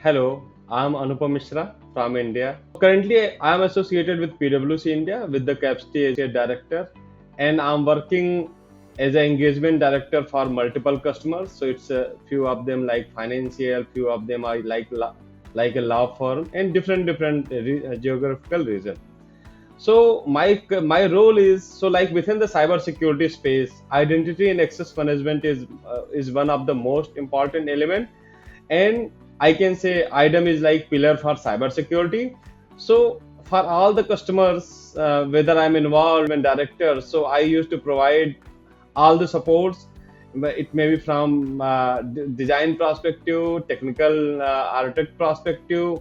Hello, I'm Anupam Misra from India. Currently, I am associated with PwC India with the capacity as a director, and I'm working as an engagement director for multiple customers. So it's a few of them like financial, few of them are like a law firm, and different geographical region. So my role is so like within the cybersecurity space, identity and access management is one of the most important element, and I can say IDEM is like pillar for cybersecurity. So for all the customers, whether I'm involved in director, so I used to provide all the supports. It may be from design perspective, technical architect perspective,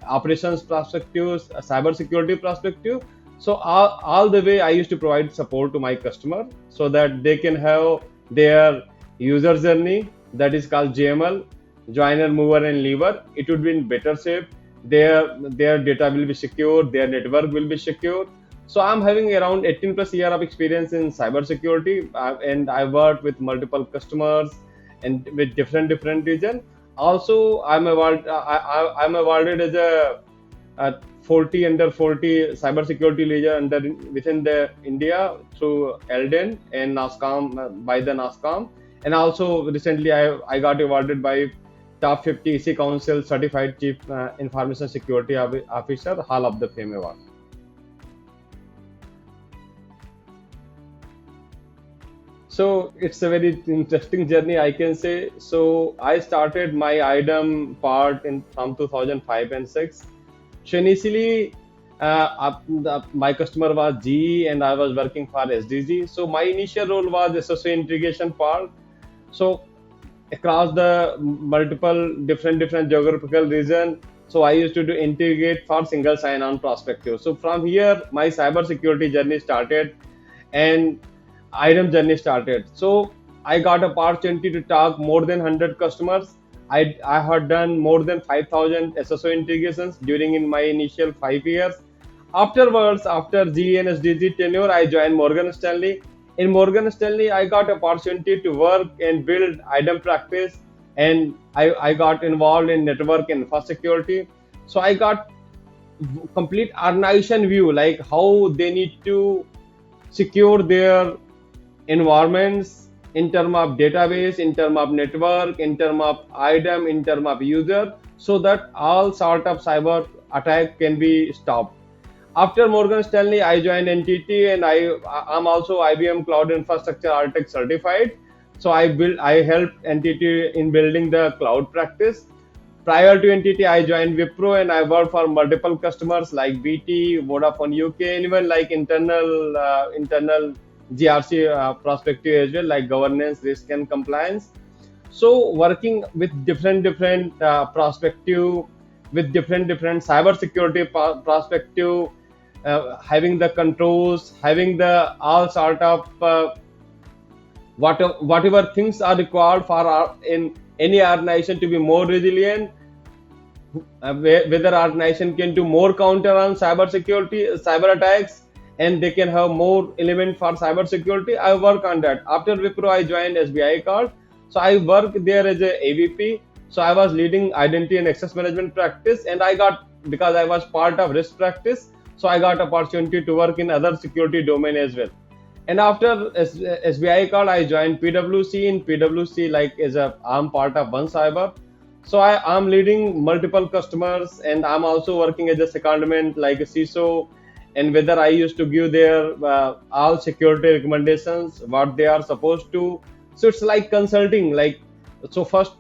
operations perspective, cyber security perspective. So all the way I used to provide support to my customer so that they can have their user journey, that is called JML, joiner, mover, and lever. It would be in better shape. Their data will be secure, their network will be secure. So I'm having around 18 plus year of experience in cybersecurity, and I worked with multiple customers and with different region. Also, I'm awarded as a 40 under 40 cybersecurity leader under within the India through Elden and NASCOM, by the NASCOM, and also recently I got awarded by top 50 EC Council Certified Chief Information Security Officer Hall of the Fame Award. So it's a very interesting journey, I can say. So I started my IDEM part in from 2005 and 6. So initially, my customer was GE and I was working for SDG. So my initial role was SSO integration part. So across the multiple different geographical region, so I used to do integrate for single sign-on perspective. So from here, my cybersecurity journey started, and IDEM journey started. So I got opportunity to talk more than 100 customers. I had done more than 5,000 SSO integrations during in my initial 5 years. Afterwards, after G and SDG tenure, I joined Morgan Stanley. In Morgan Stanley, I got opportunity to work and build IDEM practice, and I got involved in network and infrastructure. So I got complete organization view, like how they need to secure their environments in terms of database, in terms of network, in terms of item, in terms of user, so that all sort of cyber attack can be stopped. After Morgan Stanley, I joined NTT, and I'm also IBM Cloud Infrastructure Architect certified. So I helped NTT in building the cloud practice. Prior to NTT, I joined Wipro, and I worked for multiple customers like BT, Vodafone UK, and even like internal GRC perspective as well, like governance, risk, and compliance. So working with different perspective, with different cyber security perspective, having the controls, having the all sort of whatever things are required for in any organization to be more resilient, whether organization can do more counter on cyber security, cyber attacks, and they can have more element for cyber security. I work on that. After Wipro, I joined SBI Card. So I work there as a AVP. So I was leading identity and access management practice, and I got, because I was part of risk practice, so I got opportunity to work in other security domain as well. And after SBI Card, I joined PwC. In PwC, like as a I'm part of One Cyber. So I'm leading multiple customers, and I'm also working as a secondment like a CISO, and whether I used to give their all security recommendations, what they are supposed to. So it's like consulting. Like, so first,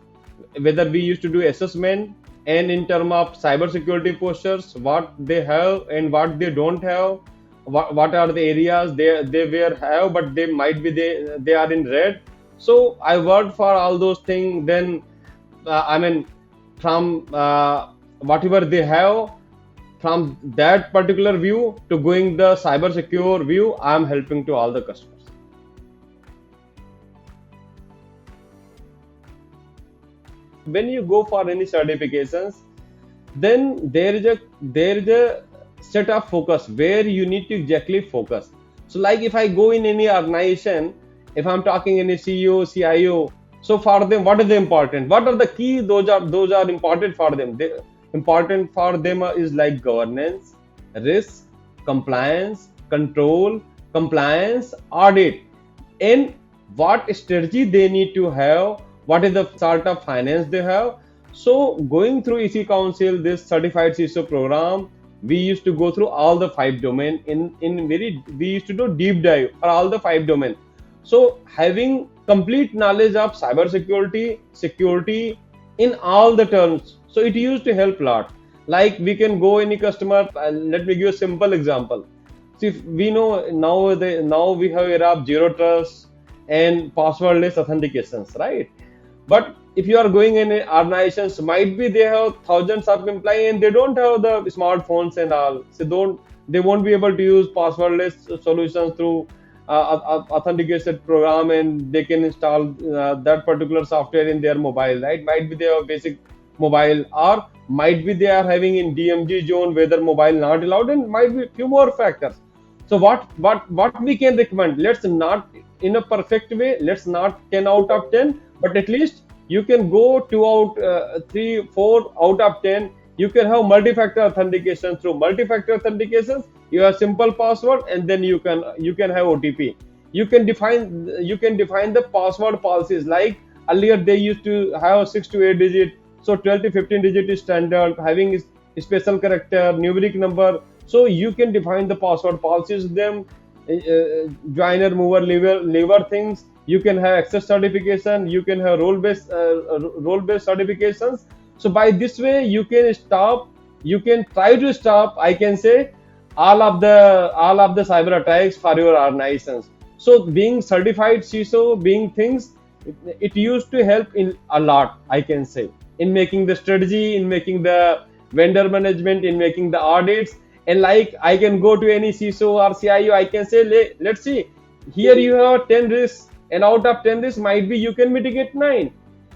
whether we used to do assessment, and in terms of cyber security postures, what they have and what they don't have, what are the areas they were have, but they might be they are in red. So I worked for all those things. Then I mean, from whatever they have, from that particular view to going the cyber secure view, I'm helping to all the customers. When you go for any certifications, then there is a set of focus where you need to exactly focus. So like if I go in any organization, if I'm talking any CEO, CIO, So for them, what is the important? What are the key? Those are important for them. Important for them is like governance, risk, compliance, control, compliance, audit, and what strategy they need to have, what is the sort of finance they have. So going through EC Council, this certified CISO program, we used to go through all the five domain in very, we used to do deep dive for all the five domain. So having complete knowledge of cybersecurity, security in all the terms. So it used to help a lot. Like we can go any customer. Let me give a simple example. See, if we know now we have era of zero trust and passwordless authentications, right? But if you are going in organizations, might be they have thousands of employees and they don't have the smartphones and all. So they won't be able to use passwordless solutions through authentication program, and they can install that particular software in their mobile, right? Might be they have basic mobile, or might be they are having in DMG zone whether mobile not allowed, and might be few more factors. So what we can recommend? Let's not in a perfect way. Let's not 10 out of 10, but at least you can go 2 out, 3, 4 out of 10. You can have multi-factor authentication. Through multi-factor authentications, you have simple password, and then you can have OTP. You can define the password policies. Like earlier they used to have 6 to 8 digit, so 12 to 15 digit is standard. Having is special character, numeric number. So you can define the password policies. Them joiner, mover, lever things. You can have access certification. You can have role-based certifications. So by this way, you can stop. You can try to stop, I can say, all of the cyber attacks for your organizations. So being certified CISO, being things, it used to help in a lot, I can say, in making the strategy, in making the vendor management, in making the audits. And like I can go to any CISO or CIO, I can say, let's see, here you have 10 risks, and out of 10 risks, might be you can mitigate 9.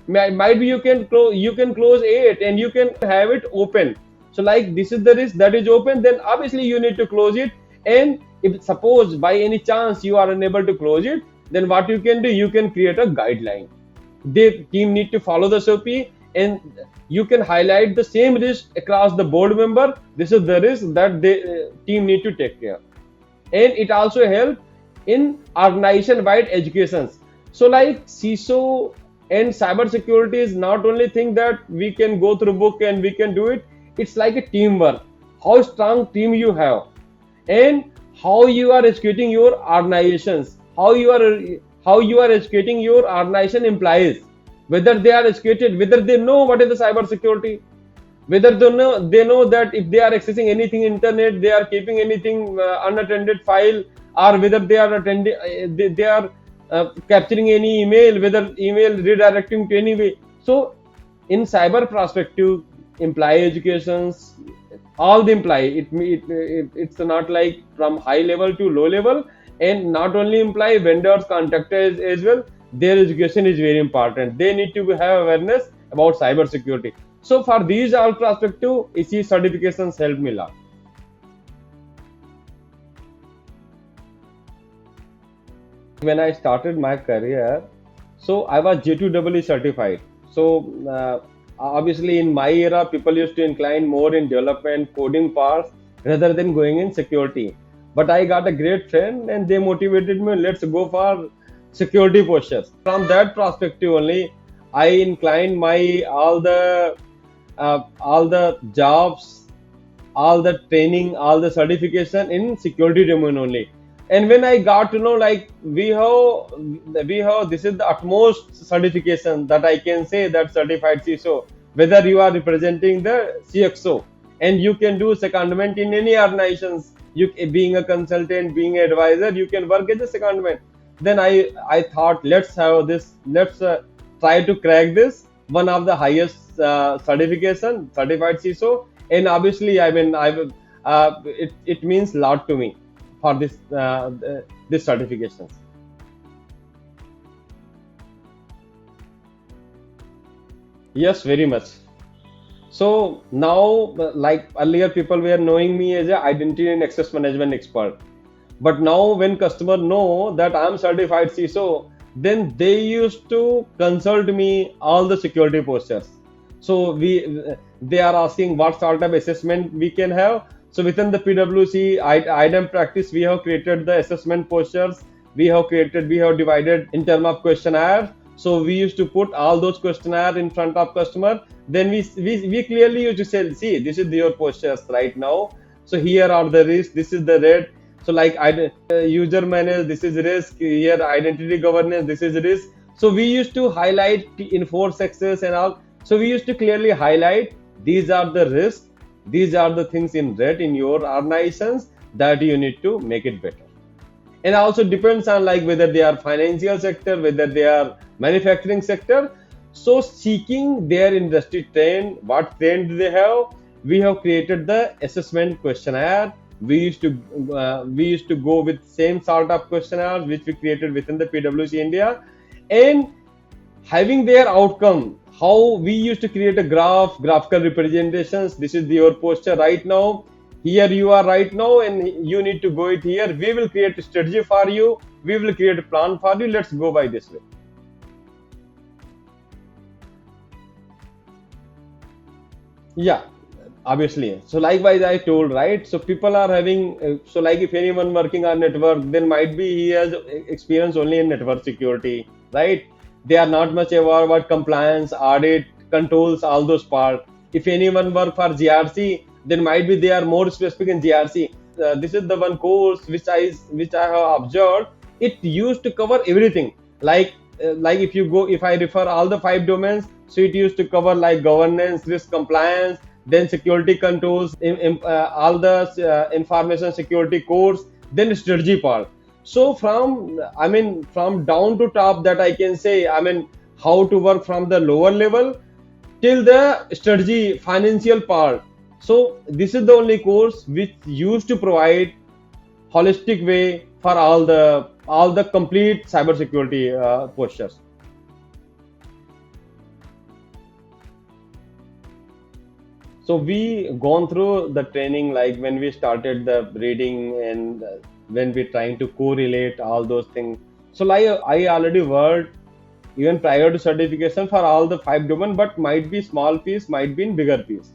Might be you can close 8, and you can have it open. So like this is the risk that is open, then obviously you need to close it. And if suppose by any chance you are unable to close it, then what you can do, you can create a guideline. The team need to follow the SOP, and you can highlight the same risk across the board member. This is the risk that the team need to take care. And it also help in organization wide educations. So like CISO and cybersecurity is not only thing that we can go through book and we can do it. It's like a teamwork. How strong team you have, and how you are educating your organizations, how you are educating your organization employees, whether they are educated, whether they know what is the cybersecurity, whether they know that if they are accessing anything internet, they are keeping anything unattended file, or whether they are attending, they are capturing any email, whether email redirecting to any way. So in cyber perspective, employee educations, all the employee, it's not like from high level to low level, and not only employee, vendors, contractors as well, their education is very important. They need to have awareness about cyber security. So for these all perspective, EC certifications help me a lot. When I started my career, so I was J2EE certified. So obviously in my era, people used to incline more in development, coding parts rather than going in security. But I got a great friend, and they motivated me. Let's go for security postures. From that perspective only, I inclined my all the jobs, all the training, all the certification in security domain only. And when I got to know, like we have this is the utmost certification that I can say, that certified CISO, whether you are representing the CXO, and you can do secondment in any organizations. You being a consultant, being an advisor, you can work as a secondment. Then I thought, let's have this, let's try to crack this, one of the highest certification, certified CISO. And obviously, I mean, it means a lot to me for this certifications. Yes, very much. So now, like earlier, people were knowing me as a identity and access management expert. But now, when customer know that I'm certified CISO, then they used to consult me all the security postures. So they are asking what sort of assessment we can have. So within the PwC item practice, we have created the assessment postures. We have divided in terms of questionnaire. So we used to put all those questionnaire in front of customer. Then we clearly used to say, see, this is your postures right now. So here are the risks. This is the red. So like user manage, this is risk. Here identity governance, this is risk. So we used to highlight enforce success and all. So we used to clearly highlight these are the risks, these are the things in red in your organizations that you need to make it better. And also depends on like whether they are financial sector, whether they are manufacturing sector. So seeking their industry trend, what trend they have, we have created the assessment questionnaire. We used to go with same sort of questionnaires which we created within the PwC India, and having their outcome, how we used to create a graphical representations. This is your posture right now. Here you are right now, and you need to go it here. We will create a strategy for you. We will create a plan for you. Let's go by this way. Yeah, obviously. So likewise, I told right. So people are having. So like if anyone working on network, then might be he has experience only in network security, right? They are not much aware about compliance, audit, controls, all those part. If anyone work for GRC, then might be they are more specific in GRC. This is the one course which I have observed. It used to cover everything. Like if I refer all the five domains, so it used to cover like governance, risk compliance, then security controls, all the information security course, then strategy part. So from down to top, that I can say, how to work from the lower level till the strategy financial part. So this is the only course which used to provide holistic way for all the complete cybersecurity postures. So we gone through the training like when we started the reading, and when we trying to correlate all those things. So like I already worked even prior to certification for all the five domain, but might be small piece, might be in bigger piece.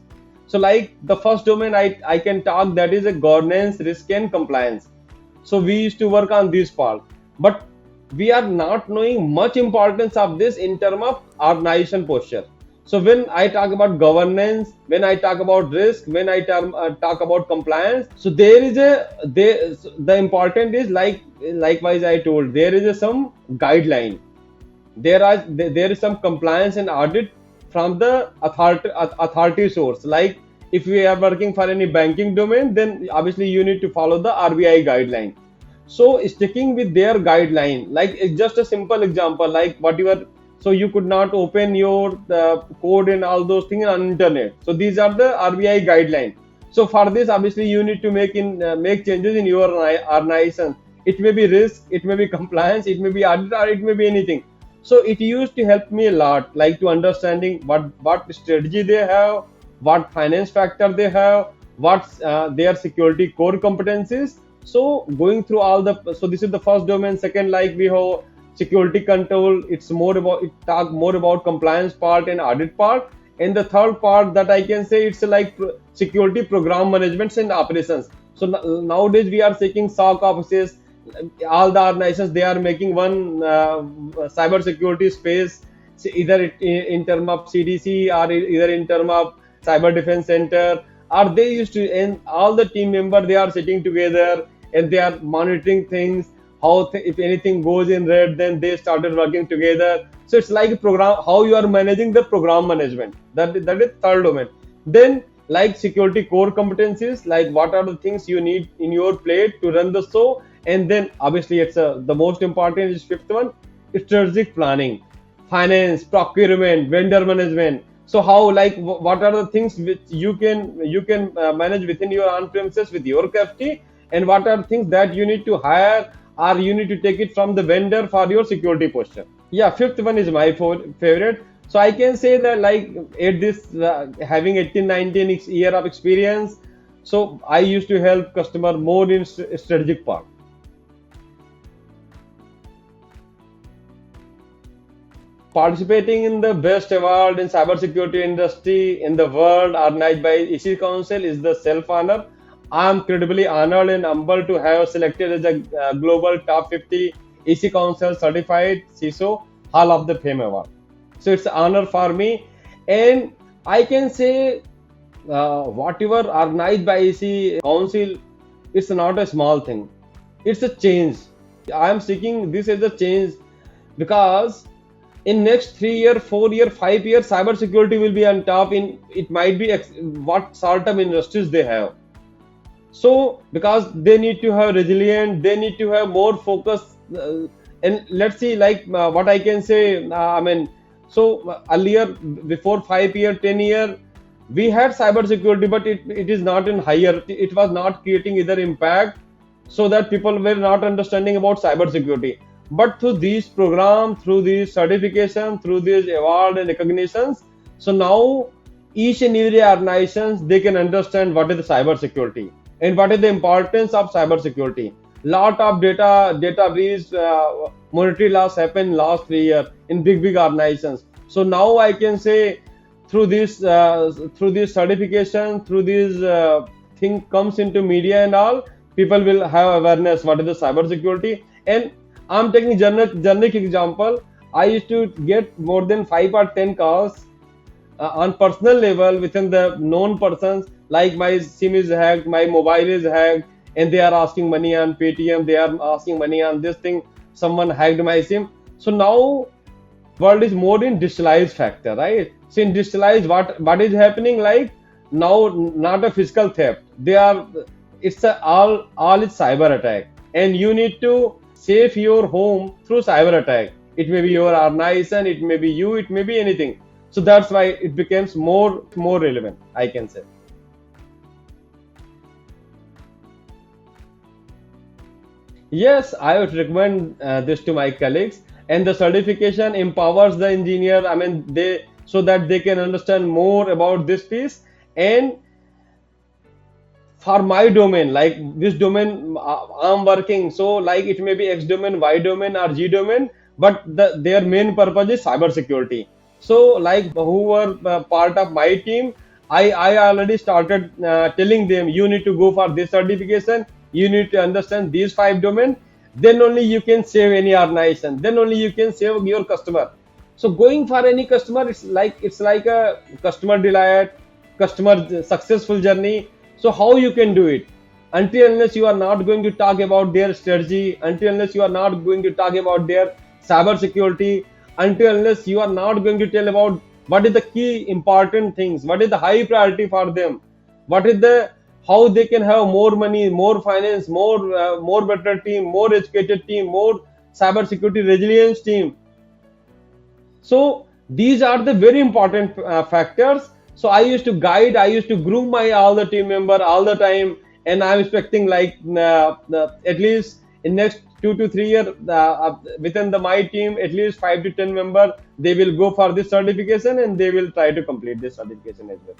So like the first domain I can talk, that is a governance, risk and compliance. So we used to work on this part, but we are not knowing much importance of this in terms of organization posture. So when I talk about governance, when I talk about risk, when I talk about compliance, so there is the important is like likewise I told, there is some guideline. There is some compliance and audit from the authority source. Like if we are working for any banking domain, then obviously you need to follow the RBI guideline. So sticking with their guideline, like it's just a simple example, like what you are. So you could not open your code and all those things on internet. So these are the RBI guidelines. So for this, obviously you need to make changes in your organization. It may be risk, it may be compliance, it may be audit, or it may be anything. So it used to help me a lot, like to understanding what strategy they have, what finance factor they have, what's their security core competencies. So going through all the, so this is the first domain. Second, like we have security control. It's more about, it talk more about compliance part and audit part. And the third part that I can say, it's like security program management and operations. So nowadays we are seeking SOC offices. All the organizations, they are making one cyber security space. So either in terms of CDC, or either in terms of cyber defense center, or they used to, and all the team member, they are sitting together and they are monitoring things. How if anything goes in red, then they started working together. So it's like a program, how you are managing the program management. That is third domain. Then like security core competencies, like what are the things you need in your plate to run the show. And then obviously it's the most important is fifth one, strategic planning, finance, procurement, vendor management. So how, like what are the things which you can manage within your on premises with your capacity, and what are things that you need to hire, or you need to take it from the vendor for your security posture. Yeah, fifth one is my favorite. So I can say that like at this having 18 19 year of experience, so I used to help customer more in strategic part. participating in the best award in cybersecurity industry in the world organized by EC Council is the self-honor. I am incredibly honored and humbled to have selected as a global top 50 EC Council certified CISO Hall of the Fame award. So it's an honor for me, and I can say whatever organized by EC Council, it's not a small thing. It's a change. I am seeking this as a change because in next 3 year, 4 year, 5 year, cybersecurity will be on top. In it might be what sort of industries they have. So because they need to have resilient, they need to have more focus. And let's see, like what I can say. I mean, so earlier, before 5 year, 10 year, we had cybersecurity, but it is not in higher. It was not creating either impact, so that people were not understanding about cybersecurity. But through these programs, through these certification, through these award and recognitions, so now each and every organizations they can understand what is the cybersecurity and what is the importance of cybersecurity. Lot of data breach, monetary loss happened last 3 years in big organizations. So now I can say through this certification, through this thing comes into media and all, people will have awareness what is the cybersecurity. And I'm taking generic example. I used to get more than 5 or 10 calls on personal level within the known persons, like my SIM is hacked, my mobile is hacked, and they are asking money on Paytm, they are asking money on this thing, someone hacked my SIM. So now world is more in digitalized factor, right? So in digitalized, what is happening, like now not a physical theft, they are, it's a all is cyber attack, and you need to save your home through cyber attack. It may be your organization, it may be you, it may be anything. So that's why it becomes more relevant, I can say. Yes, I would recommend this to my colleagues, and the certification empowers the engineer. I mean, they so that they can understand more about this piece. And for my domain, like this domain I'm working, so like it may be X domain, Y domain, or G domain, but their main purpose is cybersecurity. So like who were part of my team, I already started telling them you need to go for this certification, you need to understand these 5 domain, then only you can save any organization, then only you can save your customer. So going for any customer, it's like a customer delight, customer successful journey. So how you can do it? Until unless you are not going to talk about their strategy, until unless you are not going to talk about their cyber security, until unless you are not going to tell about what is the key important things, what is the high priority for them, what is the how they can have more money, more finance, more better team, more educated team, more cyber security resilience team. So these are the very important factors. So I used to guide, I used to groom my all the team member all the time, and I'm expecting like at least in next 2 to 3 years within my team, at least 5 to 10 member they will go for this certification, and they will try to complete this certification as well.